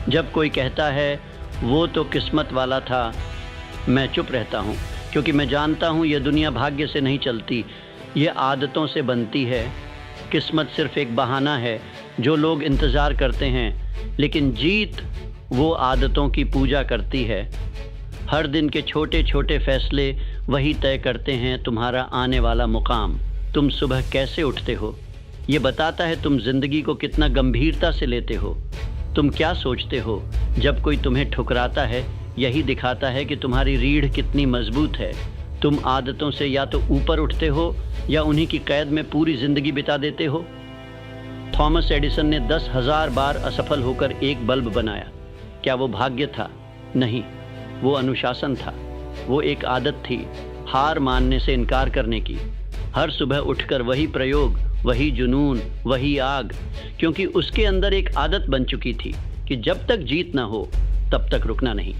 जब कोई कहता है वो तो किस्मत वाला था, मैं चुप रहता हूँ, क्योंकि मैं जानता हूँ ये दुनिया भाग्य से नहीं चलती, ये आदतों से बनती है। किस्मत सिर्फ एक बहाना है जो लोग इंतज़ार करते हैं, लेकिन जीत वो आदतों की पूजा करती है। हर दिन के छोटे छोटे फैसले वही तय करते हैं तुम्हारा आने वाला मुकाम। तुम सुबह कैसे उठते हो ये बताता है तुम ज़िंदगी को कितना गंभीरता से लेते हो। तुम क्या सोचते हो जब कोई तुम्हें ठुकराता है, यही दिखाता है कि तुम्हारी रीढ़ कितनी मजबूत है। तुम आदतों से या तो ऊपर उठते हो या उन्हीं की कैद में पूरी ज़िंदगी बिता देते हो। थॉमस एडिसन ने 10,000 बार असफल होकर एक बल्ब बनाया। क्या वो भाग्य था? नहीं, वो अनुशासन था। वो एक आदत थी, हार मानने से इनकार करने की। हर सुबह उठकर वही प्रयोग, वही जुनून, वही आग, क्योंकि उसके अंदर एक आदत बन चुकी थी कि जब तक जीत ना हो तब तक रुकना नहीं।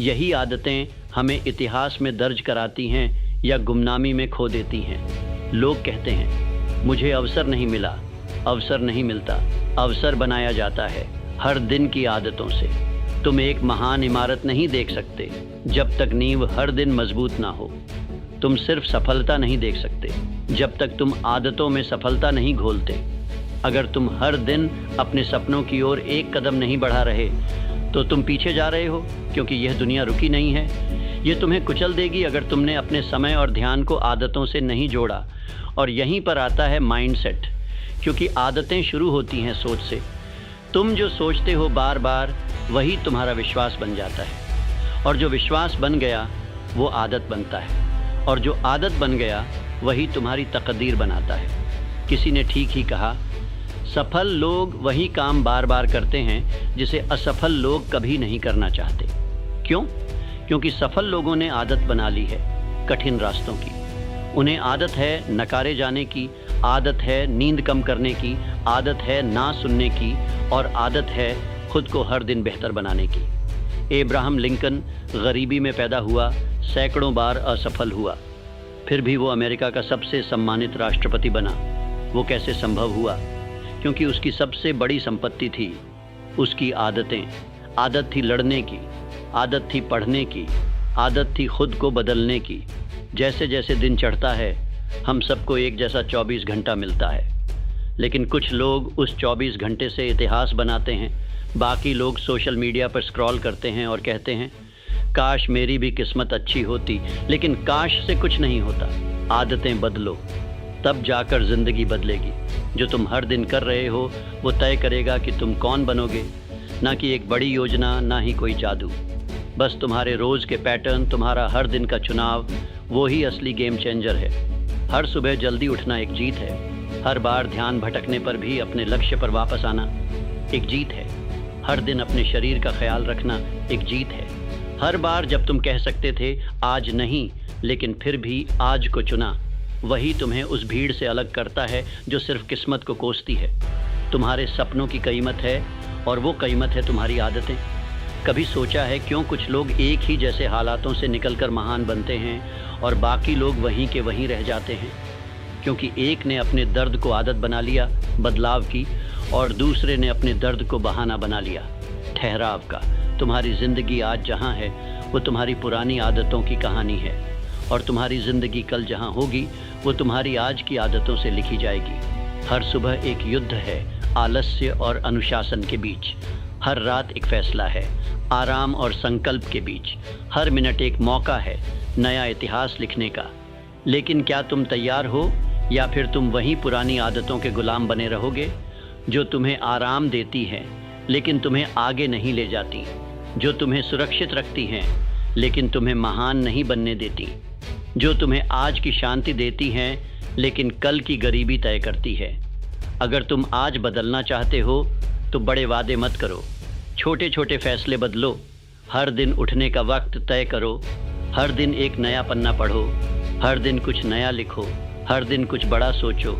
यही आदतें हमें इतिहास में दर्ज कराती हैं या गुमनामी में खो देती हैं। लोग कहते हैं मुझे अवसर नहीं मिला। अवसर नहीं मिलता, अवसर बनाया जाता है हर दिन की आदतों से। तुम एक महान इमारत नहीं देख सकते जब तक नींव हर दिन मजबूत ना हो। तुम सिर्फ सफलता नहीं देख सकते जब तक तुम आदतों में सफलता नहीं घोलते। अगर तुम हर दिन अपने सपनों की ओर एक कदम नहीं बढ़ा रहे तो तुम पीछे जा रहे हो, क्योंकि यह दुनिया रुकी नहीं है। ये तुम्हें कुचल देगी अगर तुमने अपने समय और ध्यान को आदतों से नहीं जोड़ा। और यहीं पर आता है माइंडसेट, क्योंकि आदतें शुरू होती हैं सोच से। तुम जो सोचते हो बार बार, वही तुम्हारा विश्वास बन जाता है, और जो विश्वास बन गया वो आदत बनता है, और जो आदत बन गया वही तुम्हारी तकदीर बनाता है। किसी ने ठीक ही कहा, सफल लोग वही काम बार बार करते हैं जिसे असफल लोग कभी नहीं करना चाहते। क्यों? क्योंकि सफल लोगों ने आदत बना ली है कठिन रास्तों की। उन्हें आदत है नकारे जाने की, आदत है नींद कम करने की, आदत है ना सुनने की, और आदत है खुद को हर दिन बेहतर बनाने की। एब्राहम लिंकन गरीबी में पैदा हुआ, सैकड़ों बार असफल हुआ, फिर भी वो अमेरिका का सबसे सम्मानित राष्ट्रपति बना। वो कैसे संभव हुआ? क्योंकि उसकी सबसे बड़ी संपत्ति थी उसकी आदतें। आदत थी लड़ने की, आदत थी पढ़ने की, आदत थी खुद को बदलने की। जैसे जैसे दिन चढ़ता है हम सबको एक जैसा 24 घंटा मिलता है, लेकिन कुछ लोग उस 24 घंटे से इतिहास बनाते हैं। बाकी लोग सोशल मीडिया पर स्क्रॉल करते हैं और कहते हैं काश मेरी भी किस्मत अच्छी होती। लेकिन काश से कुछ नहीं होता। आदतें बदलो, तब जाकर ज़िंदगी बदलेगी। जो तुम हर दिन कर रहे हो वो तय करेगा कि तुम कौन बनोगे, ना कि एक बड़ी योजना, ना ही कोई जादू। बस तुम्हारे रोज़ के पैटर्न, तुम्हारा हर दिन का चुनाव, वो ही असली गेम चेंजर है। हर सुबह जल्दी उठना एक जीत है। हर बार ध्यान भटकने पर भी अपने लक्ष्य पर वापस आना एक जीत है। हर दिन अपने शरीर का ख्याल रखना एक जीत है। हर बार जब तुम कह सकते थे आज नहीं, लेकिन फिर भी आज को चुना, वही तुम्हें उस भीड़ से अलग करता है जो सिर्फ किस्मत को कोसती है। तुम्हारे सपनों की कीमत है, और वो कीमत है तुम्हारी आदतें। कभी सोचा है क्यों कुछ लोग एक ही जैसे हालातों से निकलकर महान बनते हैं और बाकी लोग वहीं के वहीं रह जाते हैं? क्योंकि एक ने अपने दर्द को आदत बना लिया बदलाव की, और दूसरे ने अपने दर्द को बहाना बना लिया ठहराव का। तुम्हारी ज़िंदगी आज जहाँ है वो तुम्हारी पुरानी आदतों की कहानी है, और तुम्हारी ज़िंदगी कल जहाँ होगी वो तुम्हारी आज की आदतों से लिखी जाएगी। हर सुबह एक युद्ध है आलस्य और अनुशासन के बीच। हर रात एक फैसला है आराम और संकल्प के बीच। हर मिनट एक मौका है नया इतिहास लिखने का। लेकिन क्या तुम तैयार हो, या फिर तुम वहीं पुरानी आदतों के गुलाम बने रहोगे जो तुम्हें आराम देती हैं लेकिन तुम्हें आगे नहीं ले जाती, जो तुम्हें सुरक्षित रखती हैं लेकिन तुम्हें महान नहीं बनने देती, जो तुम्हें आज की शांति देती हैं लेकिन कल की गरीबी तय करती है। अगर तुम आज बदलना चाहते हो तो बड़े वादे मत करो, छोटे छोटे फैसले बदलो। हर दिन उठने का वक्त तय करो, हर दिन एक नया पन्ना पढ़ो, हर दिन कुछ नया लिखो, हर दिन कुछ बड़ा सोचो,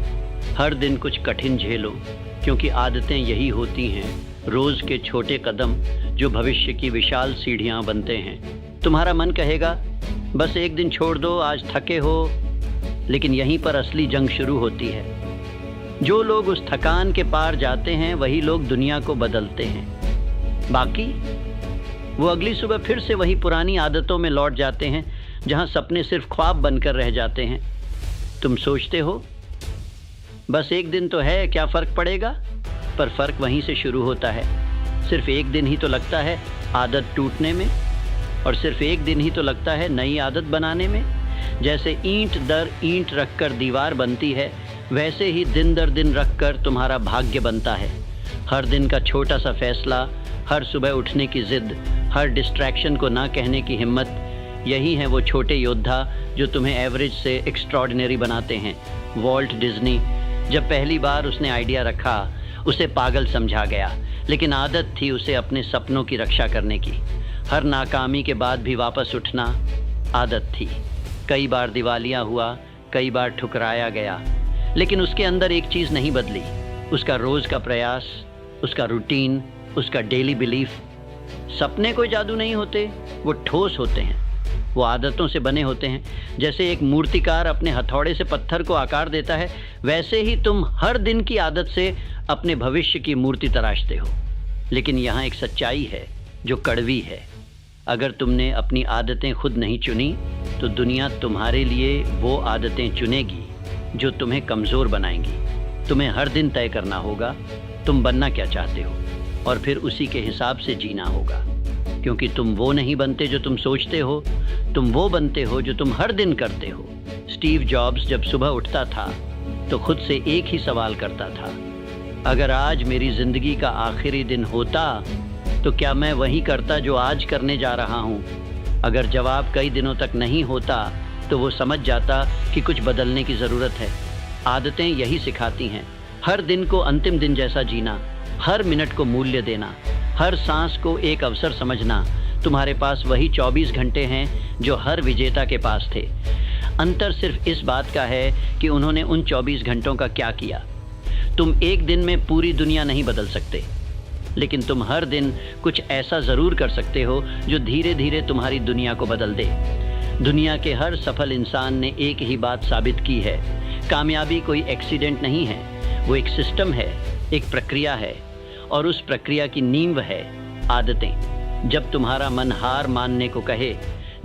हर दिन कुछ कठिन झेलो। क्योंकि आदतें यही होती हैं, रोज़ के छोटे कदम जो भविष्य की विशाल सीढ़ियाँ बनते हैं। तुम्हारा मन कहेगा बस एक दिन छोड़ दो, आज थके हो, लेकिन यहीं पर असली जंग शुरू होती है। जो लोग उस थकान के पार जाते हैं वही लोग दुनिया को बदलते हैं। बाकी वो अगली सुबह फिर से वही पुरानी आदतों में लौट जाते हैं, जहां सपने सिर्फ ख्वाब बनकर रह जाते हैं। तुम सोचते हो बस एक दिन तो है, क्या फ़र्क पड़ेगा, पर फ़र्क वहीं से शुरू होता है। सिर्फ एक दिन ही तो लगता है आदत टूटने में, और सिर्फ एक दिन ही तो लगता है नई आदत बनाने में। जैसे ईंट दर ईंट रखकर दीवार बनती है, वैसे ही दिन दर दिन रखकर तुम्हारा भाग्य बनता है। हर दिन का छोटा सा फैसला, हर सुबह उठने की ज़िद, हर डिस्ट्रैक्शन को ना कहने की हिम्मत, यही हैं वो छोटे योद्धा जो तुम्हें एवरेज से एक्स्ट्रॉर्डिनरी बनाते हैं। वॉल्ट डिज्नी, जब पहली बार उसने आइडिया रखा, उसे पागल समझा गया, लेकिन आदत थी उसे अपने सपनों की रक्षा करने की। हर नाकामी के बाद भी वापस उठना आदत थी। कई बार दिवालिया हुआ, कई बार ठुकराया गया, लेकिन उसके अंदर एक चीज़ नहीं बदली, उसका रोज़ का प्रयास, उसका रूटीन, उसका डेली बिलीफ। सपने कोई जादू नहीं होते, वो ठोस होते हैं, वो आदतों से बने होते हैं। जैसे एक मूर्तिकार अपने हथौड़े से पत्थर को आकार देता है, वैसे ही तुम हर दिन की आदत से अपने भविष्य की मूर्ति तराशते हो। लेकिन यहाँ एक सच्चाई है जो कड़वी है। अगर तुमने अपनी आदतें खुद नहीं चुनी, तो दुनिया तुम्हारे लिए वो आदतें चुनेगी जो तुम्हें कमज़ोर बनाएंगी। तुम्हें हर दिन तय करना होगा तुम बनना क्या चाहते हो, और फिर उसी के हिसाब से जीना होगा। क्योंकि तुम वो नहीं बनते जो तुम सोचते हो, तुम वो बनते हो जो तुम हर दिन करते हो। स्टीव जॉब्स जब सुबह उठता था तो खुद से एक ही सवाल करता था, अगर आज मेरी ज़िंदगी का आखिरी दिन होता तो क्या मैं वही करता जो आज करने जा रहा हूँ। अगर जवाब कई दिनों तक नहीं होता तो वो समझ जाता कि कुछ बदलने की ज़रूरत है। आदतें यही सिखाती हैं, हर दिन को अंतिम दिन जैसा जीना, हर मिनट को मूल्य देना, हर सांस को एक अवसर समझना। तुम्हारे पास वही 24 घंटे हैं जो हर विजेता के पास थे। अंतर सिर्फ इस बात का है कि उन्होंने उन 24 घंटों का क्या किया। तुम एक दिन में पूरी दुनिया नहीं बदल सकते, लेकिन तुम हर दिन कुछ ऐसा ज़रूर कर सकते हो जो धीरे धीरे तुम्हारी दुनिया को बदल दे। दुनिया के हर सफल इंसान ने एक ही बात साबित की है, कामयाबी कोई एक्सीडेंट नहीं है, वो एक सिस्टम है, एक प्रक्रिया है, और उस प्रक्रिया की नींव है आदतें। जब तुम्हारा मन हार मानने को कहे,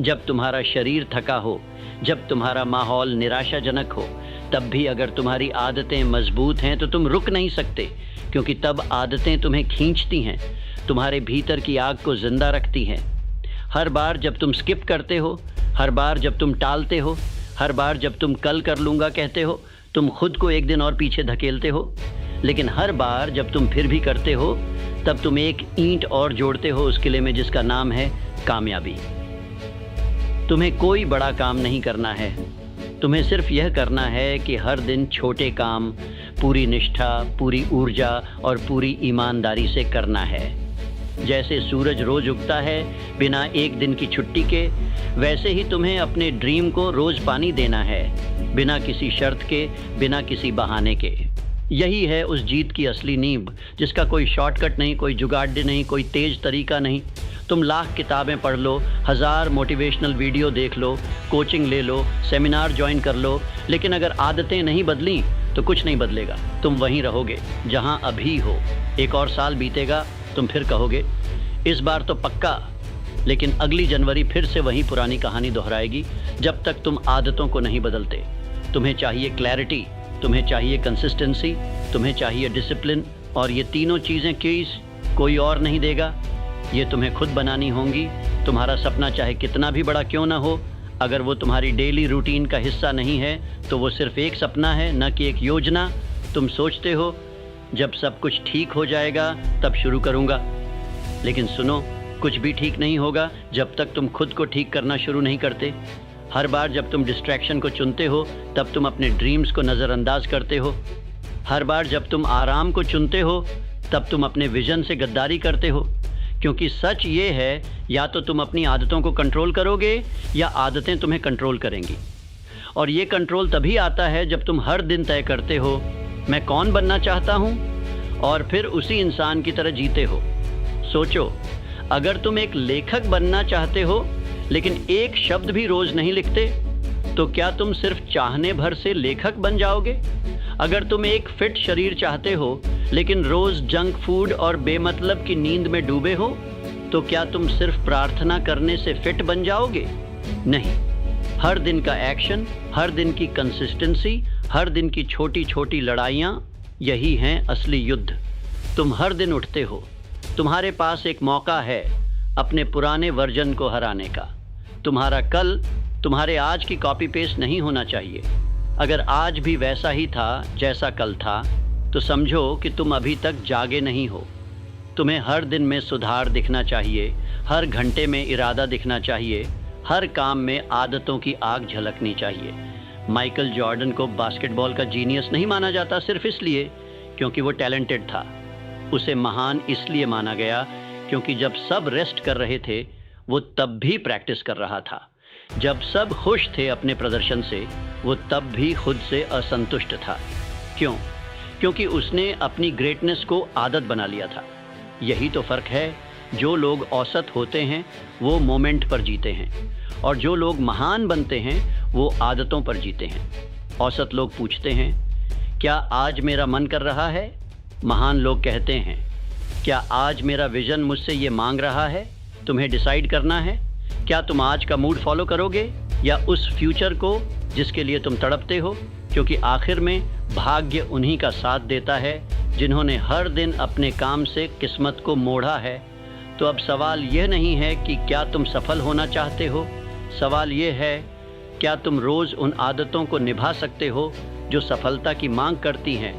जब तुम्हारा शरीर थका हो, जब तुम्हारा माहौल निराशाजनक हो, तब भी अगर तुम्हारी आदतें मजबूत हैं तो तुम रुक नहीं सकते, क्योंकि तब आदतें तुम्हें खींचती हैं, तुम्हारे भीतर की आग को जिंदा रखती हैं। हर बार जब तुम स्किप करते हो, हर बार जब तुम टालते हो, हर बार जब तुम कल कर लूँगा कहते हो, तुम खुद को एक दिन और पीछे धकेलते हो। लेकिन हर बार जब तुम फिर भी करते हो, तब तुम एक ईंट और जोड़ते हो उस किले में जिसका नाम है कामयाबी। तुम्हें कोई बड़ा काम नहीं करना है, तुम्हें सिर्फ यह करना है कि हर दिन छोटे काम पूरी निष्ठा, पूरी ऊर्जा और पूरी ईमानदारी से करना है। जैसे सूरज रोज़ उगता है बिना एक दिन की छुट्टी के, वैसे ही तुम्हें अपने ड्रीम को रोज़ पानी देना है, बिना किसी शर्त के, बिना किसी बहाने के। यही है उस जीत की असली नींव, जिसका कोई शॉर्टकट नहीं, कोई जुगाड़ नहीं, कोई तेज़ तरीका नहीं। तुम लाख किताबें पढ़ लो, 1000 मोटिवेशनल वीडियो देख लो, कोचिंग ले लो, सेमिनार ज्वाइन कर लो, लेकिन अगर आदतें नहीं बदली तो कुछ नहीं बदलेगा। तुम वहीं रहोगे जहां अभी हो। एक और साल बीतेगा, तुम फिर कहोगे इस बार तो पक्का, लेकिन अगली जनवरी फिर से वही पुरानी कहानी दोहराएगी जब तक तुम आदतों को नहीं बदलते। तुम्हें चाहिए क्लैरिटी, तुम्हें चाहिए कंसिस्टेंसी, तुम्हें चाहिए डिसिप्लिन, और ये तीनों चीज़ें कोई और नहीं देगा, ये तुम्हें खुद बनानी होंगी। तुम्हारा सपना चाहे कितना भी बड़ा क्यों ना हो, अगर वो तुम्हारी डेली रूटीन का हिस्सा नहीं है तो वो सिर्फ एक सपना है, न कि एक योजना। तुम सोचते हो जब सब कुछ ठीक हो जाएगा तब शुरू करूँगा, लेकिन सुनो, कुछ भी ठीक नहीं होगा जब तक तुम खुद को ठीक करना शुरू नहीं करते। हर बार जब तुम डिस्ट्रैक्शन को चुनते हो तब तुम अपने ड्रीम्स को नज़रअंदाज करते हो। हर बार जब तुम आराम को चुनते हो तब तुम अपने विजन से गद्दारी करते हो। क्योंकि सच ये है, या तो तुम अपनी आदतों को कंट्रोल करोगे या आदतें तुम्हें कंट्रोल करेंगी। और ये कंट्रोल तभी आता है जब तुम हर दिन तय करते हो मैं कौन बनना चाहता हूँ, और फिर उसी इंसान की तरह जीते हो। सोचो, अगर तुम एक लेखक बनना चाहते हो लेकिन एक शब्द भी रोज़ नहीं लिखते, तो क्या तुम सिर्फ चाहने भर से लेखक बन जाओगे? अगर तुम एक फिट शरीर चाहते हो लेकिन रोज जंक फूड और बेमतलब की नींद में डूबे हो, तो क्या तुम सिर्फ प्रार्थना करने से फिट बन जाओगे? नहीं। हर दिन का एक्शन, हर दिन की कंसिस्टेंसी, हर दिन की छोटी छोटी लड़ाइयाँ, यही हैं असली युद्ध। तुम हर दिन उठते हो, तुम्हारे पास एक मौका है अपने पुराने वर्जन को हराने का। तुम्हारा कल तुम्हारे आज की कॉपी पेस्ट नहीं होना चाहिए। अगर आज भी वैसा ही था जैसा कल था, तो समझो कि तुम अभी तक जागे नहीं हो। तुम्हें हर दिन में सुधार दिखना चाहिए, हर घंटे में इरादा दिखना चाहिए, हर काम में आदतों की आग झलकनी चाहिए। माइकल जॉर्डन को बास्केटबॉल का जीनियस नहीं माना जाता सिर्फ इसलिए क्योंकि वो टैलेंटेड था। उसे महान इसलिए माना गया क्योंकि जब सब रेस्ट कर रहे थे, वो तब भी प्रैक्टिस कर रहा था। जब सब खुश थे अपने प्रदर्शन से, वो तब भी खुद से असंतुष्ट था। क्यों? क्योंकि उसने अपनी ग्रेटनेस को आदत बना लिया था। यही तो फ़र्क है। जो लोग औसत होते हैं वो मोमेंट पर जीते हैं, और जो लोग महान बनते हैं वो आदतों पर जीते हैं। औसत लोग पूछते हैं, क्या आज मेरा मन कर रहा है? महान लोग कहते हैं, क्या आज मेरा विज़न मुझसे ये मांग रहा है? तुम्हें डिसाइड करना है, क्या तुम आज का मूड फॉलो करोगे या उस फ्यूचर को जिसके लिए तुम तड़पते हो? क्योंकि आखिर में भाग्य उन्हीं का साथ देता है जिन्होंने हर दिन अपने काम से किस्मत को मोड़ा है। तो अब सवाल यह नहीं है कि क्या तुम सफल होना चाहते हो, सवाल यह है क्या तुम रोज़ उन आदतों को निभा सकते हो जो सफलता की मांग करती हैं।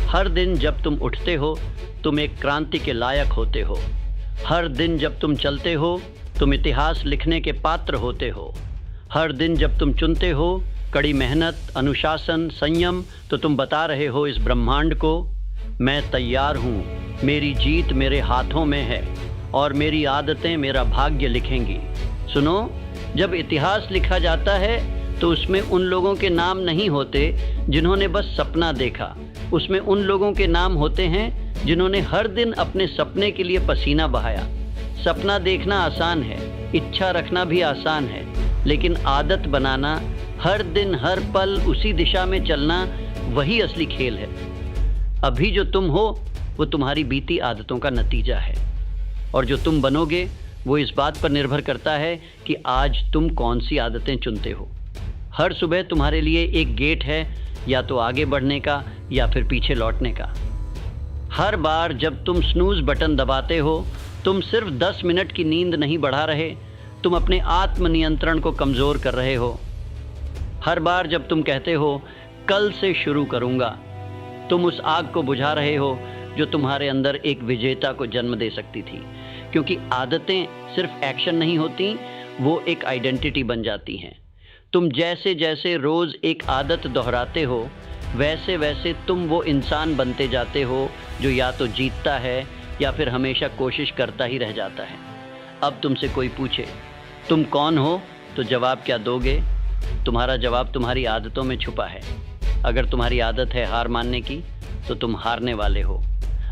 हर दिन जब तुम उठते हो, तुम एक क्रांति के लायक होते हो। हर दिन जब तुम चलते हो, तुम इतिहास लिखने के पात्र होते हो। हर दिन जब तुम चुनते हो कड़ी मेहनत, अनुशासन, संयम, तो तुम बता रहे हो इस ब्रह्मांड को, मैं तैयार हूँ, मेरी जीत मेरे हाथों में है और मेरी आदतें मेरा भाग्य लिखेंगी। सुनो, जब इतिहास लिखा जाता है तो उसमें उन लोगों के नाम नहीं होते जिन्होंने बस सपना देखा, उसमें उन लोगों के नाम होते हैं जिन्होंने हर दिन अपने सपने के लिए पसीना बहाया। सपना देखना आसान है, इच्छा रखना भी आसान है, लेकिन आदत बनाना, हर दिन हर पल उसी दिशा में चलना, वही असली खेल है। अभी जो तुम हो वो तुम्हारी बीती आदतों का नतीजा है, और जो तुम बनोगे वो इस बात पर निर्भर करता है कि आज तुम कौन सी आदतें चुनते हो। हर सुबह तुम्हारे लिए एक गेट है, या तो आगे बढ़ने का या फिर पीछे लौटने का। हर बार जब तुम स्नूज़ बटन दबाते हो, तुम सिर्फ 10 मिनट की नींद नहीं बढ़ा रहे, तुम अपने आत्मनियंत्रण को कमज़ोर कर रहे हो। हर बार जब तुम कहते हो कल से शुरू करूँगा, तुम उस आग को बुझा रहे हो जो तुम्हारे अंदर एक विजेता को जन्म दे सकती थी। क्योंकि आदतें सिर्फ एक्शन नहीं होती, वो एक आइडेंटिटी बन जाती हैं। तुम जैसे जैसे रोज़ एक आदत दोहराते हो, वैसे वैसे तुम वो इंसान बनते जाते हो जो या तो जीतता है या फिर हमेशा कोशिश करता ही रह जाता है। अब तुमसे कोई पूछे तुम कौन हो, तो जवाब क्या दोगे? तुम्हारा जवाब तुम्हारी आदतों में छुपा है। अगर तुम्हारी आदत है हार मानने की, तो तुम हारने वाले हो।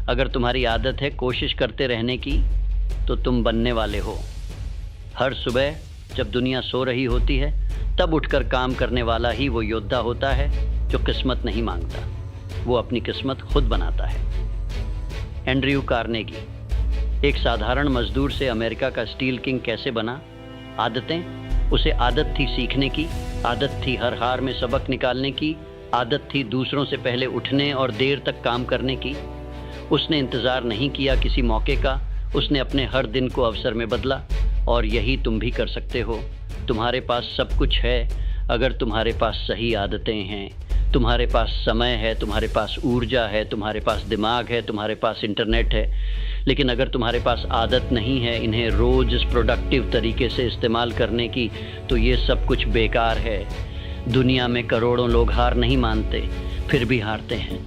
अगर तुम्हारी आदत है कोशिश करते रहने की, तो तुम बनने वाले हो। हर सुबह जब दुनिया सो रही होती है, तब उठकर काम करने वाला ही वो योद्धा होता है जो किस्मत नहीं मांगता, वो अपनी किस्मत खुद बनाता है। Andrew Carnegie. एक साधारण मजदूर से अमेरिका का स्टील किंग कैसे बना? आदतें। उसे आदत थी सीखने की, आदत थी हर हार में सबक निकालने की, आदत थी दूसरों से पहले उठने और देर तक काम करने की। उसने इंतज़ार नहीं किया किसी मौके का, उसने अपने हर दिन को अवसर में बदला। और यही तुम भी कर सकते हो। तुम्हारे पास सब कुछ है अगर तुम्हारे पास सही आदतें हैं। तुम्हारे पास समय है, तुम्हारे पास ऊर्जा है, तुम्हारे पास दिमाग है, तुम्हारे पास इंटरनेट है। लेकिन अगर तुम्हारे पास आदत नहीं है इन्हें रोज़ प्रोडक्टिव तरीके से इस्तेमाल करने की, तो ये सब कुछ बेकार है। दुनिया में करोड़ों लोग हार नहीं मानते, फिर भी हारते हैं।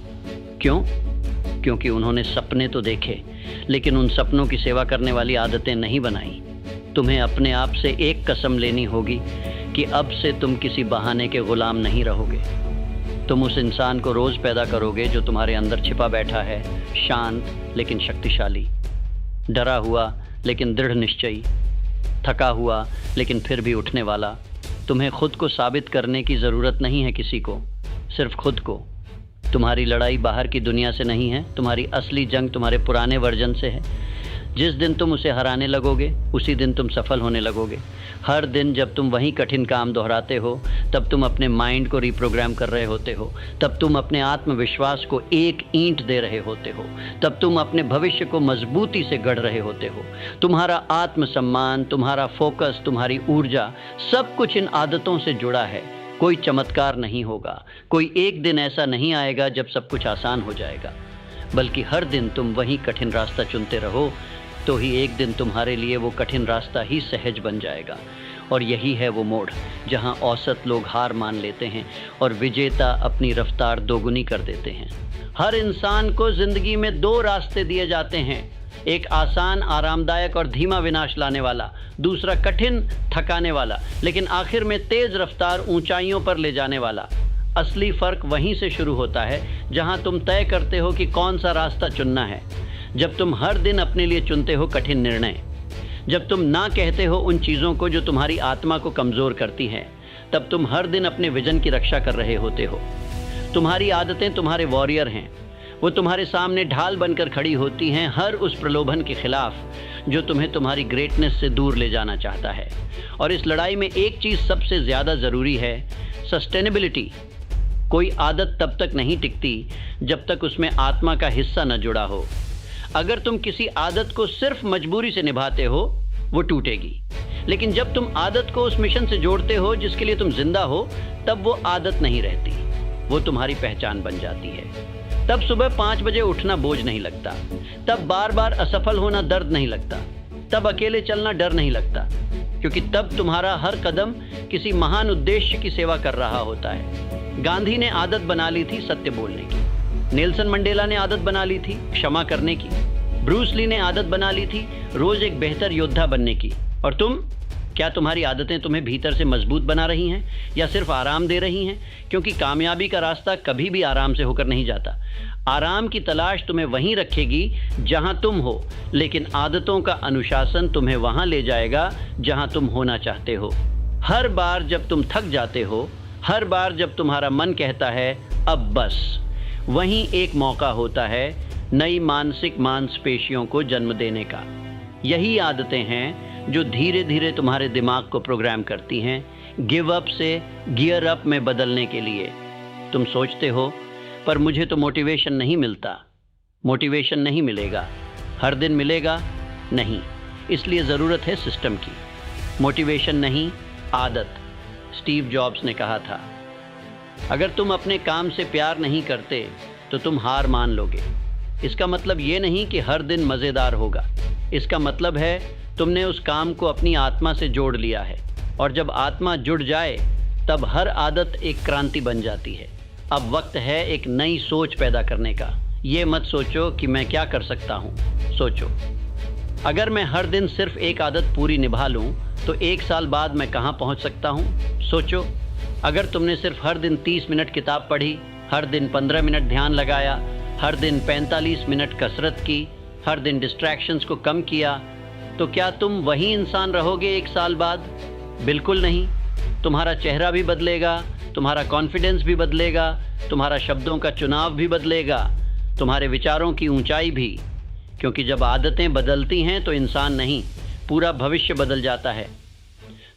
क्यों? क्योंकि उन्होंने सपने तो देखे, लेकिन उन सपनों की सेवा करने वाली आदतें नहीं बनाई। तुम्हें अपने आप से एक कसम लेनी होगी कि अब से तुम किसी बहाने के गुलाम नहीं रहोगे। तुम उस इंसान को रोज़ पैदा करोगे जो तुम्हारे अंदर छिपा बैठा है, शांत लेकिन शक्तिशाली, डरा हुआ लेकिन दृढ़ निश्चयी, थका हुआ लेकिन फिर भी उठने वाला। तुम्हें खुद को साबित करने की ज़रूरत नहीं है किसी को, सिर्फ खुद को। तुम्हारी लड़ाई बाहर की दुनिया से नहीं है, तुम्हारी असली जंग तुम्हारे पुराने वर्जन से है। जिस दिन तुम उसे हराने लगोगे उसी दिन तुम सफल होने लगोगे। हर दिन जब तुम वही कठिन काम दोहराते हो तब तुम अपने माइंड को रिप्रोग्राम कर रहे होते हो, तब तुम अपने आत्मविश्वास को एक ईंट दे रहे होते हो, तब तुम अपने भविष्य को मजबूती से गढ़ रहे होते हो। तुम्हारा आत्मसम्मान, तुम्हारा फोकस, तुम्हारी ऊर्जा, सब कुछ इन आदतों से जुड़ा है। कोई चमत्कार नहीं होगा, कोई एक दिन ऐसा नहीं आएगा जब सब कुछ आसान हो जाएगा, बल्कि हर दिन तुम वही कठिन रास्ता चुनते रहो तो ही एक दिन तुम्हारे लिए वो कठिन रास्ता ही सहज बन जाएगा। और यही है वो मोड़ जहां औसत लोग हार मान लेते हैं और विजेता अपनी रफ्तार दोगुनी कर देते हैं। हर इंसान को जिंदगी में दो रास्ते दिए जाते हैं, एक आसान, आरामदायक और धीमा विनाश लाने वाला, दूसरा कठिन, थकाने वाला, लेकिन आखिर में तेज रफ्तार ऊंचाइयों पर ले जाने वाला। असली फर्क वहीं से शुरू होता है जहां तुम तय करते हो कि कौन सा रास्ता चुनना है। जब तुम हर दिन अपने लिए चुनते हो कठिन निर्णय, जब तुम ना कहते हो उन चीज़ों को जो तुम्हारी आत्मा को कमज़ोर करती हैं, तब तुम हर दिन अपने विजन की रक्षा कर रहे होते हो। तुम्हारी आदतें तुम्हारे वॉरियर हैं, वो तुम्हारे सामने ढाल बनकर खड़ी होती हैं हर उस प्रलोभन के खिलाफ जो तुम्हें तुम्हारी ग्रेटनेस से दूर ले जाना चाहता है। और इस लड़ाई में एक चीज़ सबसे ज़्यादा ज़रूरी है, सस्टेनेबिलिटी। कोई आदत तब तक नहीं टिकती जब तक उसमें आत्मा का हिस्सा न जुड़ा हो। अगर तुम किसी आदत को सिर्फ मजबूरी से निभाते हो वो टूटेगी, लेकिन जब तुम आदत को उस मिशन से जोड़ते हो जिसके लिए तुम जिंदा हो, तब वो आदत नहीं रहती, वो तुम्हारी पहचान बन जाती है। तब सुबह 5 बजे उठना बोझ नहीं लगता, तब बार बार असफल होना दर्द नहीं लगता, तब अकेले चलना डर नहीं लगता, क्योंकि तब तुम्हारा हर कदम किसी महान उद्देश्य की सेवा कर रहा होता है। गांधी ने आदत बना ली थी सत्य बोलने की, नेल्सन मंडेला ने आदत बना ली थी क्षमा करने की, ब्रूस ली ने आदत बना ली थी रोज एक बेहतर योद्धा बनने की। और तुम, क्या तुम्हारी आदतें तुम्हें भीतर से मजबूत बना रही हैं या सिर्फ आराम दे रही हैं? क्योंकि कामयाबी का रास्ता कभी भी आराम से होकर नहीं जाता। आराम की तलाश तुम्हें वहीं रखेगी जहां तुम हो, लेकिन आदतों का अनुशासन तुम्हें वहां ले जाएगा जहां तुम होना चाहते हो। हर बार जब तुम थक जाते हो, हर बार जब तुम्हारा मन कहता है अब बस, वहीं एक मौका होता है नई मानसिक मांसपेशियों को जन्म देने का। यही आदतें हैं जो धीरे धीरे तुम्हारे दिमाग को प्रोग्राम करती हैं गिव अप से गियर अप में बदलने के लिए। तुम सोचते हो पर मुझे तो मोटिवेशन नहीं मिलता। मोटिवेशन नहीं मिलेगा, हर दिन मिलेगा नहीं, इसलिए ज़रूरत है सिस्टम की। मोटिवेशन नहीं, आदत। स्टीव जॉब्स ने कहा था, अगर तुम अपने काम से प्यार नहीं करते तो तुम हार मान लोगे। इसका मतलब ये नहीं कि हर दिन मज़ेदार होगा, इसका मतलब है तुमने उस काम को अपनी आत्मा से जोड़ लिया है, और जब आत्मा जुड़ जाए तब हर आदत एक क्रांति बन जाती है। अब वक्त है एक नई सोच पैदा करने का। ये मत सोचो कि मैं क्या कर सकता हूँ, सोचो अगर मैं हर दिन सिर्फ एक आदत पूरी निभा लूँ तो 1 साल बाद मैं कहाँ पहुँच सकता हूँ। सोचो अगर तुमने सिर्फ हर दिन 30 मिनट किताब पढ़ी, हर दिन 15 मिनट ध्यान लगाया, हर दिन 45 मिनट कसरत की, हर दिन डिस्ट्रैक्शंस को कम किया, तो क्या तुम वही इंसान रहोगे 1 साल बाद? बिल्कुल नहीं। तुम्हारा चेहरा भी बदलेगा, तुम्हारा कॉन्फिडेंस भी बदलेगा, तुम्हारा शब्दों का चुनाव भी बदलेगा, तुम्हारे विचारों की ऊंचाई भी। क्योंकि जब आदतें बदलती हैं तो इंसान नहीं, पूरा भविष्य बदल जाता है।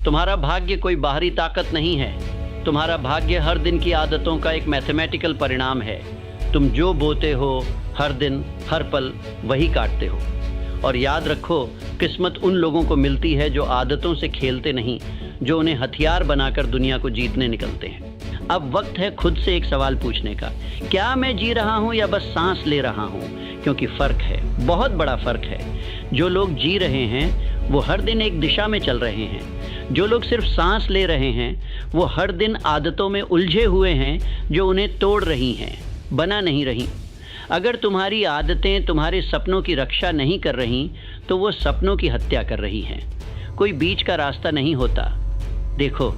तुम्हारा भाग्य कोई बाहरी ताकत नहीं है, तुम्हारा भाग्य हर दिन की आदतों का एक मैथमेटिकल परिणाम है। तुम जो बोते हो हर दिन हर पल वही काटते हो। और याद रखो, किस्मत उन लोगों को मिलती है जो आदतों से खेलते नहीं, जो उन्हें हथियार बनाकर दुनिया को जीतने निकलते हैं। अब वक्त है खुद से एक सवाल पूछने का, क्या मैं जी रहा हूँ या बस सांस ले रहा हूँ? क्योंकि फ़र्क है, बहुत बड़ा फ़र्क है। जो लोग जी रहे हैं वो हर दिन एक दिशा में चल रहे हैं, जो लोग सिर्फ सांस ले रहे हैं वो हर दिन आदतों में उलझे हुए हैं जो उन्हें तोड़ रही हैं, बना नहीं रही। अगर तुम्हारी आदतें तुम्हारे सपनों की रक्षा नहीं कर रही तो वो सपनों की हत्या कर रही हैं। कोई बीच का रास्ता नहीं होता। देखो,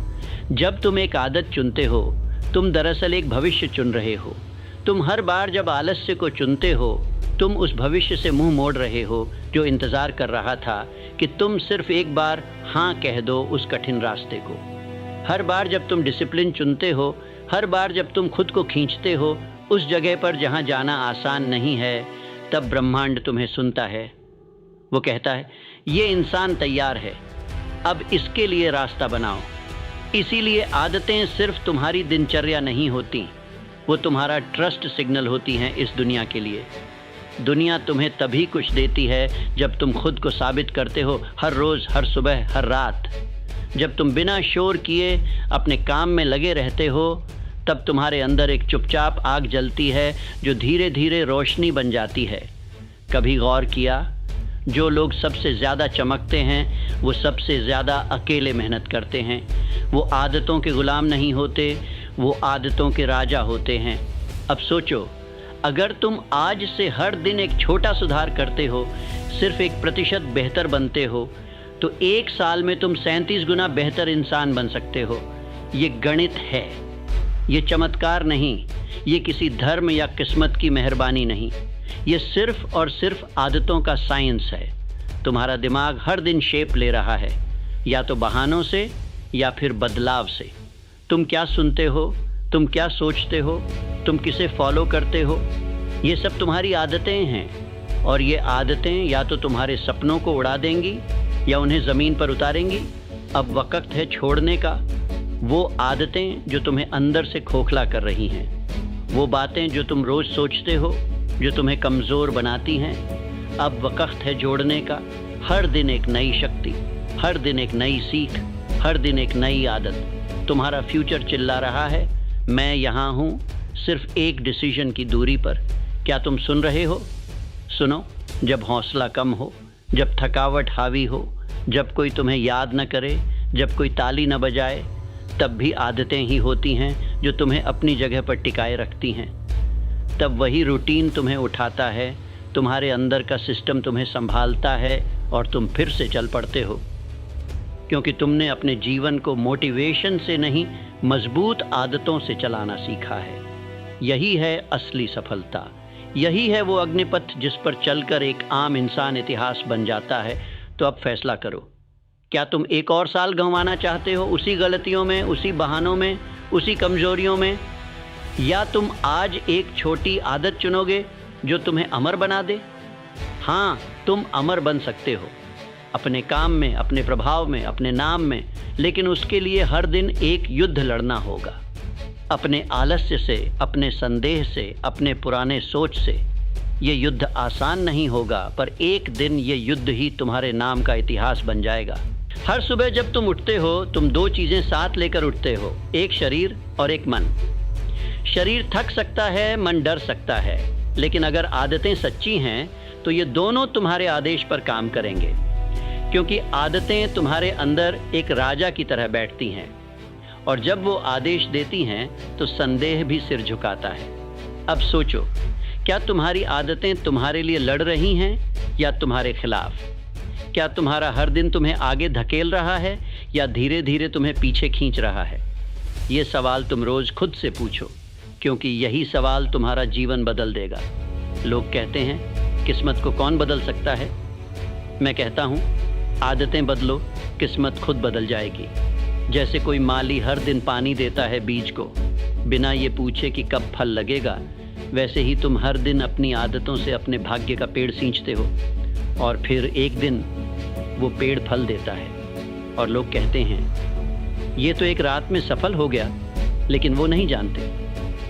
जब तुम एक आदत चुनते हो तुम दरअसल एक भविष्य चुन रहे हो। तुम हर बार जब आलस्य को चुनते हो तुम उस भविष्य से मुंह मोड़ रहे हो जो इंतज़ार कर रहा था कि तुम सिर्फ एक बार हाँ कह दो उस कठिन रास्ते को। हर बार जब तुम डिसिप्लिन चुनते हो, हर बार जब तुम खुद को खींचते हो, उस जगह पर जहाँ जाना आसान नहीं है, तब ब्रह्मांड तुम्हें सुनता है। वो कहता है, ये इंसान तैयार है, अब इसके लिए रास्ता बनाओ। इसीलिए आदतें सिर्फ तुम्हारी दिनचर्या नहीं होती, वो तुम्हारा ट्रस्ट सिग्नल होती हैं इस दुनिया के लिए। दुनिया तुम्हें तभी कुछ देती है जब तुम खुद को साबित करते हो, हर रोज़, हर सुबह, हर रात। जब तुम बिना शोर किए अपने काम में लगे रहते हो, तब तुम्हारे अंदर एक चुपचाप आग जलती है जो धीरे धीरे रोशनी बन जाती है। कभी गौर किया, जो लोग सबसे ज़्यादा चमकते हैं वो सबसे ज़्यादा अकेले मेहनत करते हैं। वो आदतों के ग़ुलाम नहीं होते, वो आदतों के राजा होते हैं। अब सोचो, अगर तुम आज से हर दिन एक छोटा सुधार करते हो, सिर्फ 1% बेहतर बनते हो, तो 1 साल में तुम 37 गुना बेहतर इंसान बन सकते हो। ये गणित है, ये चमत्कार नहीं, ये किसी धर्म या किस्मत की मेहरबानी नहीं, ये सिर्फ और सिर्फ आदतों का साइंस है। तुम्हारा दिमाग हर दिन शेप ले रहा है, या तो बहानों से या फिर बदलाव से। तुम क्या सुनते हो, तुम क्या सोचते हो, तुम किसे फॉलो करते हो, ये सब तुम्हारी आदतें हैं। और ये आदतें या तो तुम्हारे सपनों को उड़ा देंगी या उन्हें ज़मीन पर उतारेंगी। अब वक्त है छोड़ने का। वो आदतें जो तुम्हें अंदर से खोखला कर रही हैं, वो बातें जो तुम रोज़ सोचते हो, जो तुम्हें कमज़ोर बनाती हैं, अब वक्त है जोड़ने का। हर दिन एक नई शक्ति, हर दिन एक नई सीख, हर दिन एक नई आदत। तुम्हारा फ्यूचर चिल्ला रहा है, मैं यहाँ हूँ, सिर्फ एक डिसीजन की दूरी पर। क्या तुम सुन रहे हो? सुनो, जब हौसला कम हो, जब थकावट हावी हो, जब कोई तुम्हें याद न करे, जब कोई ताली न बजाए, तब भी आदतें ही होती हैं जो तुम्हें अपनी जगह पर टिकाए रखती हैं। तब वही रूटीन तुम्हें उठाता है, तुम्हारे अंदर का सिस्टम तुम्हें संभालता है और तुम फिर से चल पड़ते हो, क्योंकि तुमने अपने जीवन को मोटिवेशन से नहीं, मजबूत आदतों से चलाना सीखा है। यही है असली सफलता, यही है वो अग्निपथ जिस पर चलकर एक आम इंसान इतिहास बन जाता है। तो अब फैसला करो, क्या तुम एक और साल गंवाना चाहते हो उसी गलतियों में, उसी बहानों में, उसी कमज़ोरियों में, या तुम आज एक छोटी आदत चुनोगे जो तुम्हें अमर बना दे? हाँ, तुम अमर बन सकते हो, अपने काम में, अपने प्रभाव में, अपने नाम में, लेकिन उसके लिए हर दिन एक युद्ध लड़ना होगा। अपने आलस्य से, अपने संदेह से, अपने पुराने सोच से। ये युद्ध आसान नहीं होगा, पर एक दिन ये युद्ध ही तुम्हारे नाम का इतिहास बन जाएगा। हर सुबह जब तुम उठते हो, तुम 2 चीज़ें साथ लेकर उठते हो, एक शरीर और एक मन। शरीर थक सकता है, मन डर सकता है, लेकिन अगर आदतें सच्ची हैं तो ये दोनों तुम्हारे आदेश पर काम करेंगे, क्योंकि आदतें तुम्हारे अंदर एक राजा की तरह बैठती हैं, और जब वो आदेश देती हैं तो संदेह भी सिर झुकाता है। अब सोचो, क्या तुम्हारी आदतें तुम्हारे लिए लड़ रही हैं या तुम्हारे खिलाफ? क्या तुम्हारा हर दिन तुम्हें आगे धकेल रहा है या धीरे धीरे तुम्हें पीछे खींच रहा है? ये सवाल तुम रोज़ खुद से पूछो, क्योंकि यही सवाल तुम्हारा जीवन बदल देगा। लोग कहते हैं, किस्मत को कौन बदल सकता है? मैं कहता हूँ, आदतें बदलो, किस्मत खुद बदल जाएगी। जैसे कोई माली हर दिन पानी देता है बीज को, बिना ये पूछे कि कब फल लगेगा, वैसे ही तुम हर दिन अपनी आदतों से अपने भाग्य का पेड़ सींचते हो, और फिर एक दिन वो पेड़ फल देता है। और लोग कहते हैं, ये तो एक रात में सफल हो गया, लेकिन वो नहीं जानते,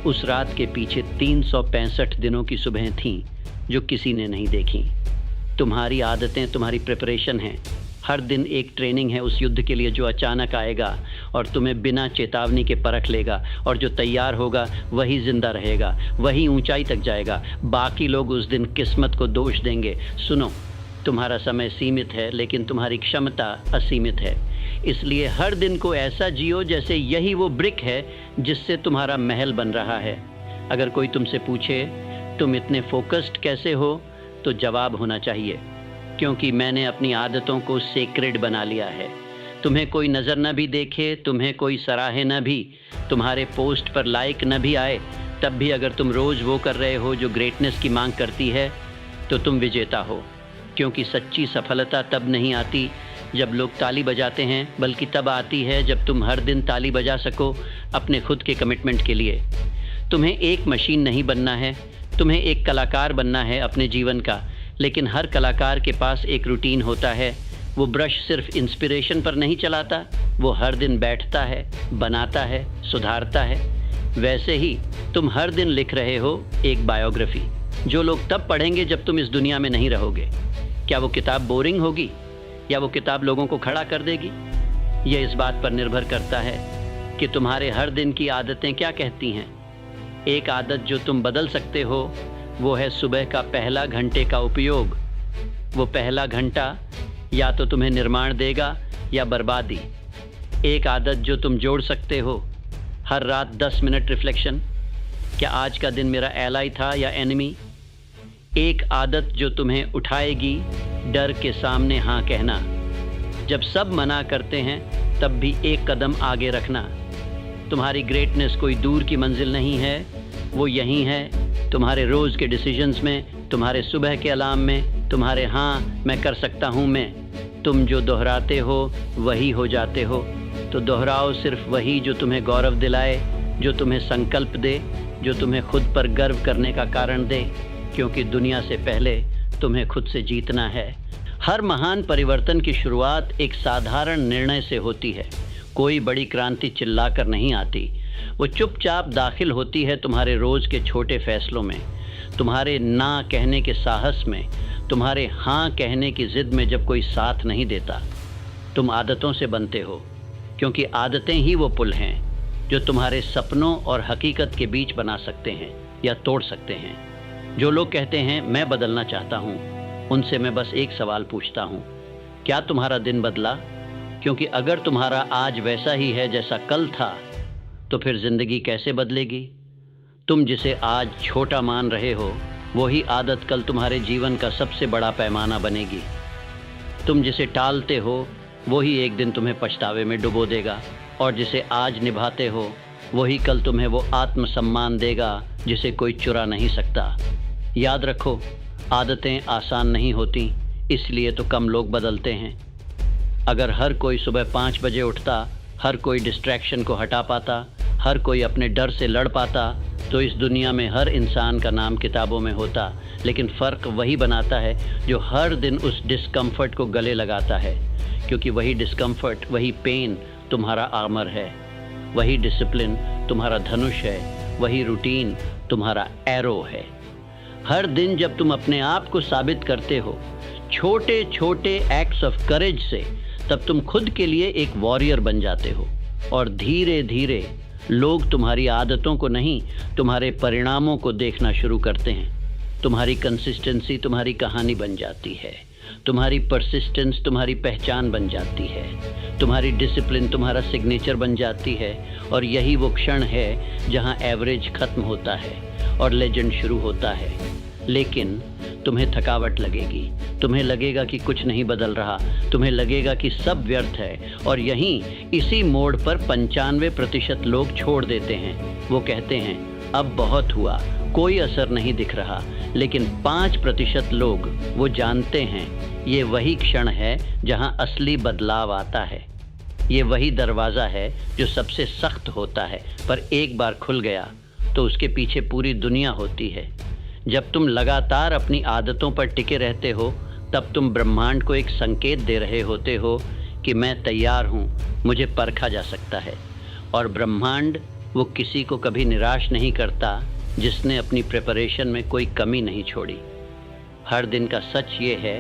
उस रात के पीछे 365 दिनों की सुबहें थीं जो किसी ने नहीं देखी। तुम्हारी आदतें तुम्हारी प्रिपरेशन हैं। हर दिन एक ट्रेनिंग है उस युद्ध के लिए जो अचानक आएगा और तुम्हें बिना चेतावनी के परख लेगा, और जो तैयार होगा वही जिंदा रहेगा, वही ऊंचाई तक जाएगा। बाकी लोग उस दिन किस्मत को दोष देंगे। सुनो, तुम्हारा समय सीमित है, लेकिन तुम्हारी क्षमता असीमित है। इसलिए हर दिन को ऐसा जियो जैसे यही वो ब्रिक है जिससे तुम्हारा महल बन रहा है। अगर कोई तुमसे पूछे तुम इतने फोकस्ड कैसे हो, तो जवाब होना चाहिए, क्योंकि मैंने अपनी आदतों को सेक्रेड बना लिया है। तुम्हें कोई नज़र न भी देखे, तुम्हें कोई सराहे न भी, तुम्हारे पोस्ट पर लाइक न भी आए, तब भी अगर तुम रोज़ वो कर रहे हो जो ग्रेटनेस की मांग करती है, तो तुम विजेता हो। क्योंकि सच्ची सफलता तब नहीं आती जब लोग ताली बजाते हैं, बल्कि तब आती है जब तुम हर दिन ताली बजा सको अपने खुद के कमिटमेंट के लिए। तुम्हें एक मशीन नहीं बनना है, तुम्हें एक कलाकार बनना है अपने जीवन का। लेकिन हर कलाकार के पास एक रूटीन होता है। वो ब्रश सिर्फ इंस्पिरेशन पर नहीं चलाता, वो हर दिन बैठता है, बनाता है, सुधारता है। वैसे ही तुम हर दिन लिख रहे हो एक बायोग्राफी, जो लोग तब पढ़ेंगे जब तुम इस दुनिया में नहीं रहोगे। क्या वो किताब बोरिंग होगी या वो किताब लोगों को खड़ा कर देगी? यह इस बात पर निर्भर करता है कि तुम्हारे हर दिन की आदतें क्या कहती हैं। एक आदत जो तुम बदल सकते हो वो है सुबह का पहला घंटे का उपयोग। वो पहला घंटा या तो तुम्हें निर्माण देगा या बर्बादी। एक आदत जो तुम जोड़ सकते हो, हर रात 10 मिनट रिफ्लेक्शन, क्या आज का दिन मेरा एलाई था या एनिमी। एक आदत जो तुम्हें उठाएगी डर के सामने हाँ कहना। जब सब मना करते हैं तब भी एक कदम आगे रखना। तुम्हारी ग्रेटनेस कोई दूर की मंजिल नहीं है, वो यहीं है, तुम्हारे रोज़ के डिसीजंस में, तुम्हारे सुबह के अलार्म में, तुम्हारे हाँ मैं कर सकता हूँ में। तुम जो दोहराते हो वही हो जाते हो। तो दोहराओ सिर्फ वही जो तुम्हें गौरव दिलाए, जो तुम्हें संकल्प दे, जो तुम्हें खुद पर गर्व करने का कारण दे, क्योंकि दुनिया से पहले तुम्हें खुद से जीतना है। हर महान परिवर्तन की शुरुआत एक साधारण निर्णय से होती है। कोई बड़ी क्रांति चिल्लाकर नहीं आती, वो चुपचाप दाखिल होती है तुम्हारे रोज़ के छोटे फैसलों में, तुम्हारे ना कहने के साहस में, तुम्हारे हाँ कहने की ज़िद में। जब कोई साथ नहीं देता, तुम आदतों से बनते हो, क्योंकि आदतें ही वो पुल हैं जो तुम्हारे सपनों और हकीकत के बीच बना सकते हैं या तोड़ सकते हैं। जो लोग कहते हैं मैं बदलना चाहता हूँ, उनसे मैं बस एक सवाल पूछता हूँ, क्या तुम्हारा दिन बदला? क्योंकि अगर तुम्हारा आज वैसा ही है जैसा कल था, तो फिर ज़िंदगी कैसे बदलेगी? तुम जिसे आज छोटा मान रहे हो, वही आदत कल तुम्हारे जीवन का सबसे बड़ा पैमाना बनेगी। तुम जिसे टालते हो, वही एक दिन तुम्हें पछतावे में डुबो देगा, और जिसे आज निभाते हो, वही कल तुम्हें वो आत्मसम्मान देगा जिसे कोई चुरा नहीं सकता। याद रखो, आदतें आसान नहीं होती, इसलिए तो कम लोग बदलते हैं। अगर हर कोई सुबह 5 बजे उठता, हर कोई डिस्ट्रैक्शन को हटा पाता, हर कोई अपने डर से लड़ पाता, तो इस दुनिया में हर इंसान का नाम किताबों में होता। लेकिन फ़र्क वही बनाता है जो हर दिन उस डिस्कम्फ़र्ट को गले लगाता है, क्योंकि वही डिस्कम्फ़र्ट, वही पेन तुम्हारा आर्मर है, वही डिसिप्लिन तुम्हारा धनुष है, वही रूटीन तुम्हारा एरो है। हर दिन जब तुम अपने आप को साबित करते हो छोटे छोटे एक्ट्स ऑफ करेज से, तब तुम खुद के लिए एक वॉरियर बन जाते हो, और धीरे धीरे लोग तुम्हारी आदतों को नहीं, तुम्हारे परिणामों को देखना शुरू करते हैं। तुम्हारी कंसिस्टेंसी तुम्हारी कहानी बन जाती है, तुम्हारी परसिस्टेंस तुम्हारी पहचान बन जाती है, तुम्हारी डिसिप्लिन तुम्हारा सिग्नेचर बन जाती है। और यही वो क्षण है जहां एवरेज खत्म होता है और लेजेंड शुरू होता है। लेकिन तुम्हें थकावट लगेगी, तुम्हें लगेगा कि कुछ नहीं बदल रहा, तुम्हें लगेगा कि सब व्यर्थ है। और यहीं इसी मोड़ पर 95% लोग छोड़ देते हैं। वो कहते हैं अब बहुत हुआ, कोई असर नहीं दिख रहा। लेकिन 5% लोग वो जानते हैं ये वही क्षण है जहां असली बदलाव आता है। ये वही दरवाज़ा है जो सबसे सख्त होता है, पर एक बार खुल गया तो उसके पीछे पूरी दुनिया होती है। जब तुम लगातार अपनी आदतों पर टिके रहते हो, तब तुम ब्रह्मांड को एक संकेत दे रहे होते हो कि मैं तैयार हूँ, मुझे परखा जा सकता है। और ब्रह्मांड वो किसी को कभी निराश नहीं करता जिसने अपनी प्रिपरेशन में कोई कमी नहीं छोड़ी। हर दिन का सच ये है,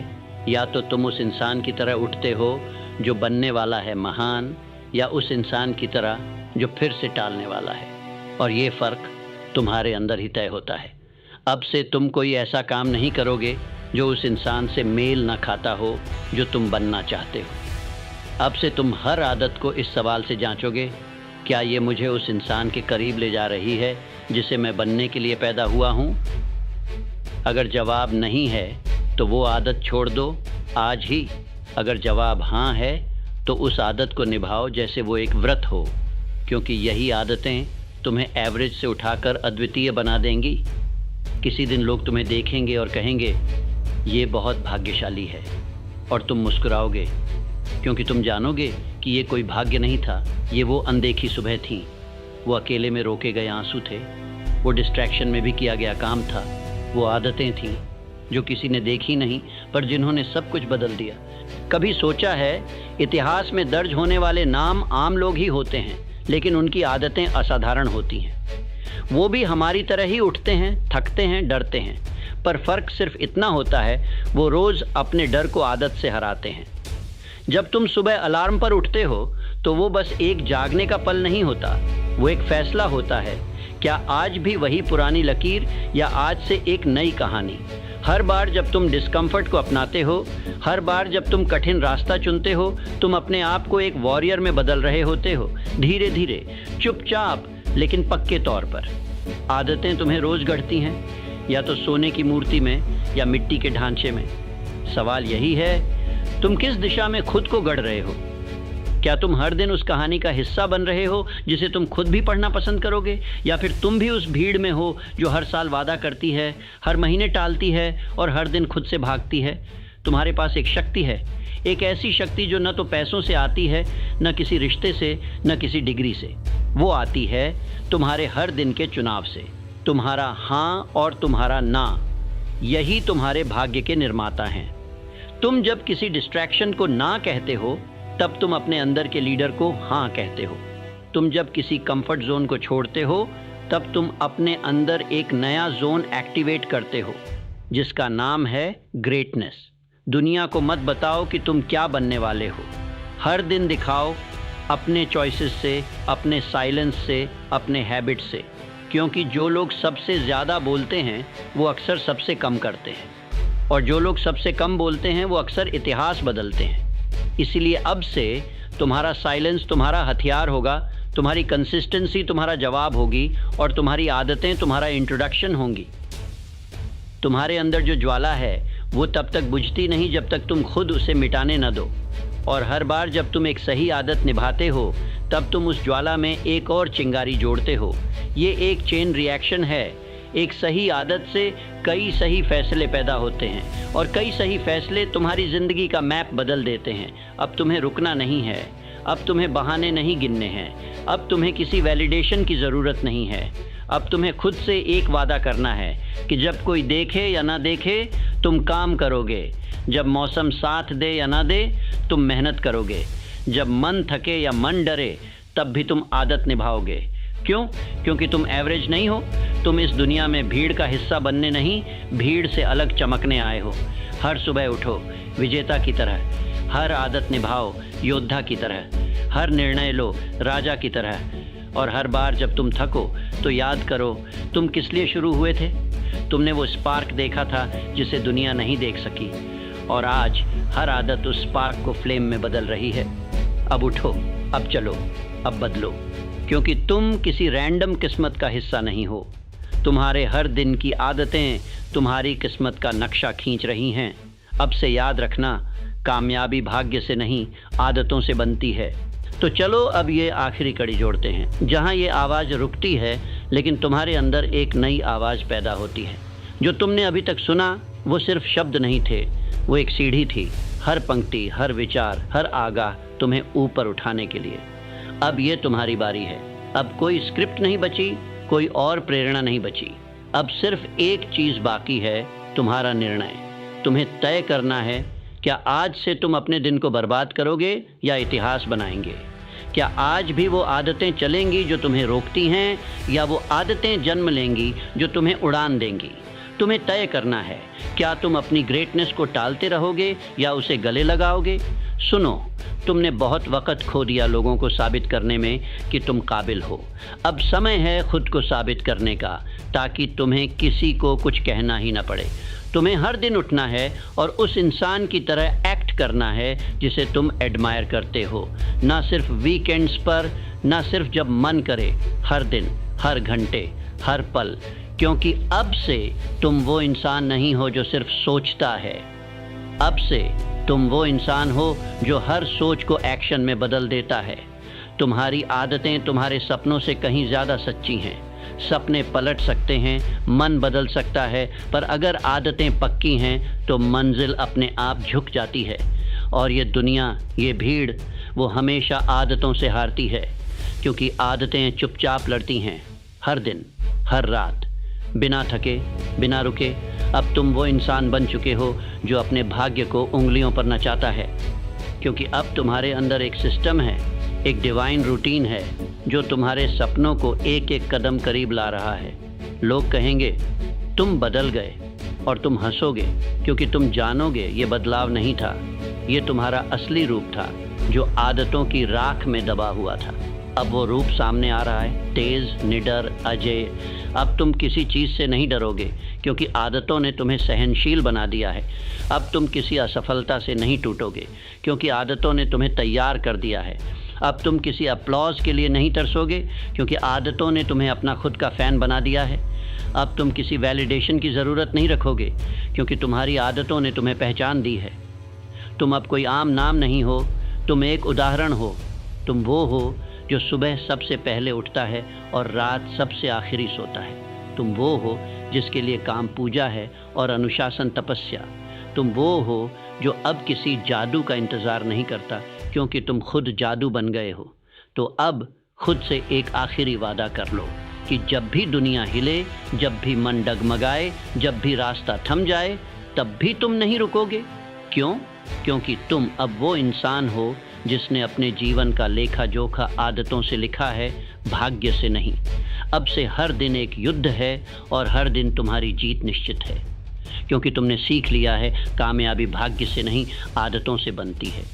या तो तुम उस इंसान की तरह उठते हो जो बनने वाला है महान, या उस इंसान की तरह जो फिर से टालने वाला है। और ये फ़र्क तुम्हारे अंदर ही तय होता है। अब से तुम कोई ऐसा काम नहीं करोगे जो उस इंसान से मेल ना खाता हो जो तुम बनना चाहते हो। अब से तुम हर आदत को इस सवाल से जांचोगे, क्या ये मुझे उस इंसान के करीब ले जा रही है जिसे मैं बनने के लिए पैदा हुआ हूँ? अगर जवाब नहीं है तो वो आदत छोड़ दो आज ही। अगर जवाब हाँ है तो उस आदत को निभाओ जैसे वो एक व्रत हो, क्योंकि यही आदतें तुम्हें एवरेज से उठाकर अद्वितीय बना देंगी। किसी दिन लोग तुम्हें देखेंगे और कहेंगे ये बहुत भाग्यशाली है, और तुम मुस्कुराओगे, क्योंकि तुम जानोगे कि ये कोई भाग्य नहीं था, ये वो अनदेखी सुबह थी, वो अकेले में रोके गए आंसू थे। वो डिस्ट्रैक्शन में भी किया गया काम था, वो आदतें थीं जो किसी ने देखी नहीं पर जिन्होंने सब कुछ बदल दिया। कभी सोचा है इतिहास में दर्ज होने वाले नाम आम लोग ही होते हैं, लेकिन उनकी आदतें असाधारण होती हैं। वो भी हमारी तरह ही उठते हैं, थकते हैं, डरते हैं, पर फ़र्क सिर्फ इतना होता है वो रोज़ अपने डर को आदत से हराते हैं। जब तुम सुबह अलार्म पर उठते हो तो वो बस एक जागने का पल नहीं होता, वो एक फैसला होता है। क्या आज भी वही पुरानी लकीर या आज से एक नई कहानी? हर बार जब तुम डिस्कम्फर्ट को अपनाते हो, हर बार जब तुम कठिन रास्ता चुनते हो, तुम अपने आप को एक वॉरियर में बदल रहे होते हो, धीरे धीरे, चुपचाप लेकिन पक्के तौर पर। आदतें तुम्हें रोज़ गढ़ती हैं, या तो सोने की मूर्ति में या मिट्टी के ढांचे में। सवाल यही है, तुम किस दिशा में खुद को गढ़ रहे हो? क्या तुम हर दिन उस कहानी का हिस्सा बन रहे हो जिसे तुम खुद भी पढ़ना पसंद करोगे, या फिर तुम भी उस भीड़ में हो जो हर साल वादा करती है, हर महीने टालती है और हर दिन खुद से भागती है? तुम्हारे पास एक शक्ति है, एक ऐसी शक्ति जो न तो पैसों से आती है, न किसी रिश्ते से, न किसी डिग्री से। वो आती है तुम्हारे हर दिन के चुनाव से। तुम्हारा हाँ और तुम्हारा ना, यही तुम्हारे भाग्य के निर्माता हैं। तुम जब किसी डिस्ट्रैक्शन को ना कहते हो, तब तुम अपने अंदर के लीडर को हाँ कहते हो। तुम जब किसी कंफर्ट जोन को छोड़ते हो, तब तुम अपने अंदर एक नया जोन एक्टिवेट करते हो, जिसका नाम है ग्रेटनेस। दुनिया को मत बताओ कि तुम क्या बनने वाले हो, हर दिन दिखाओ अपने चॉइसेस से, अपने साइलेंस से, अपने हैबिट से। क्योंकि जो लोग सबसे ज़्यादा बोलते हैं वो अक्सर सबसे कम करते हैं, और जो लोग सबसे कम बोलते हैं वो अक्सर इतिहास बदलते हैं। इसलिए अब से तुम्हारा साइलेंस तुम्हारा हथियार होगा, तुम्हारी कंसिस्टेंसी तुम्हारा जवाब होगी, और तुम्हारी आदतें तुम्हारा इंट्रोडक्शन होंगी। तुम्हारे अंदर जो ज्वाला है वो तब तक बुझती नहीं जब तक तुम खुद उसे मिटाने न दो। और हर बार जब तुम एक सही आदत निभाते हो, तब तुम उस ज्वाला में एक और चिंगारी जोड़ते हो। ये एक चेन रिएक्शन है। एक सही आदत से कई सही फैसले पैदा होते हैं, और कई सही फैसले तुम्हारी ज़िंदगी का मैप बदल देते हैं। अब तुम्हें रुकना नहीं है, अब तुम्हें बहाने नहीं गिनने हैं, अब तुम्हें किसी वैलिडेशन की ज़रूरत नहीं है। अब तुम्हें खुद से एक वादा करना है कि जब कोई देखे या ना देखे, तुम काम करोगे। जब मौसम साथ दे या ना दे, तुम मेहनत करोगे। जब मन थके या मन डरे, तब भी तुम आदत निभाओगे। क्यों? क्योंकि तुम एवरेज नहीं हो। तुम इस दुनिया में भीड़ का हिस्सा बनने नहीं, भीड़ से अलग चमकने आए हो। हर सुबह उठो विजेता की तरह, हर आदत निभाओ योद्धा की तरह, हर निर्णय लो राजा की तरह। और हर बार जब तुम थको तो याद करो तुम किस लिए शुरू हुए थे। तुमने वो स्पार्क देखा था जिसे दुनिया नहीं देख सकी, और आज हर आदत उस स्पार्क को फ्लेम में बदल रही है। अब उठो, अब चलो, अब बदलो, क्योंकि तुम किसी रैंडम किस्मत का हिस्सा नहीं हो। तुम्हारे हर दिन की आदतें तुम्हारी किस्मत का नक्शा खींच रही हैं। अब से याद रखना, कामयाबी भाग्य से नहीं आदतों से बनती है। तो चलो अब ये आखिरी कड़ी जोड़ते हैं, जहाँ ये आवाज़ रुकती है लेकिन तुम्हारे अंदर एक नई आवाज़ पैदा होती है। जो तुमने अभी तक सुना वो सिर्फ शब्द नहीं थे, वो एक सीढ़ी थी। हर पंक्ति, हर विचार, हर आगाह तुम्हें ऊपर उठाने के लिए। अब ये तुम्हारी बारी है। अब कोई स्क्रिप्ट नहीं बची, कोई और प्रेरणा नहीं बची। अब सिर्फ एक चीज़ बाकी है, तुम्हारा निर्णय। तुम्हें तय करना है, क्या आज से तुम अपने दिन को बर्बाद करोगे या इतिहास बनाएंगे? क्या आज भी वो आदतें चलेंगी जो तुम्हें रोकती हैं, या वो आदतें जन्म लेंगी जो तुम्हें उड़ान देंगी? तुम्हें तय करना है, क्या तुम अपनी ग्रेटनेस को टालते रहोगे या उसे गले लगाओगे? सुनो, तुमने बहुत वक्त खो दिया लोगों को साबित करने में कि तुम काबिल हो। अब समय है खुद को साबित करने का, ताकि तुम्हें किसी को कुछ कहना ही ना पड़े। तुम्हें हर दिन उठना है और उस इंसान की तरह एक्ट करना है जिसे तुम एडमायर करते हो। ना सिर्फ वीकेंड्स पर, ना सिर्फ जब मन करे, हर दिन, हर घंटे, हर पल। क्योंकि अब से तुम वो इंसान नहीं हो जो सिर्फ सोचता है। अब से तुम वो इंसान हो जो हर सोच को एक्शन में बदल देता है। तुम्हारी आदतें तुम्हारे सपनों से कहीं ज़्यादा सच्ची हैं। सपने पलट सकते हैं, मन बदल सकता है, पर अगर आदतें पक्की हैं तो मंजिल अपने आप झुक जाती है। और ये दुनिया, ये भीड़, वो हमेशा आदतों से हारती है, क्योंकि आदतें चुपचाप लड़ती हैं, हर दिन, हर रात, बिना थके, बिना रुके। अब तुम वो इंसान बन चुके हो जो अपने भाग्य को उंगलियों पर नचाता है, क्योंकि अब तुम्हारे अंदर एक सिस्टम है, एक डिवाइन रूटीन है जो तुम्हारे सपनों को एक एक कदम करीब ला रहा है। लोग कहेंगे तुम बदल गए, और तुम हंसोगे क्योंकि तुम जानोगे ये बदलाव नहीं था, ये तुम्हारा असली रूप था जो आदतों की राख में दबा हुआ था। अब वो रूप सामने आ रहा है, तेज, निडर, अजय। अब तुम किसी चीज़ से नहीं डरोगे क्योंकि आदतों ने तुम्हें सहनशील बना दिया है। अब तुम किसी असफलता से नहीं टूटोगे क्योंकि आदतों ने तुम्हें तैयार कर दिया है। अब तुम किसी अपलॉज के लिए नहीं तरसोगे क्योंकि आदतों ने तुम्हें अपना खुद का फ़ैन बना दिया है। अब तुम किसी वैलिडेशन की ज़रूरत नहीं रखोगे क्योंकि तुम्हारी आदतों ने तुम्हें पहचान दी है। तुम अब कोई आम नाम नहीं हो, तुम एक उदाहरण हो। तुम वो हो जो सुबह सबसे पहले उठता है और रात सबसे आखिरी सोता है। तुम वो हो जिसके लिए काम पूजा है और अनुशासन तपस्या। तुम वो हो जो अब किसी जादू का इंतज़ार नहीं करता क्योंकि तुम खुद जादू बन गए हो। तो अब खुद से एक आखिरी वादा कर लो कि जब भी दुनिया हिले, जब भी मन डगमगाए, जब भी रास्ता थम जाए, तब भी तुम नहीं रुकोगे। क्यों? क्योंकि तुम अब वो इंसान हो जिसने अपने जीवन का लेखा जोखा आदतों से लिखा है, भाग्य से नहीं। अब से हर दिन एक युद्ध है और हर दिन तुम्हारी जीत निश्चित है, क्योंकि तुमने सीख लिया है कामयाबी भाग्य से नहीं, आदतों से बनती है।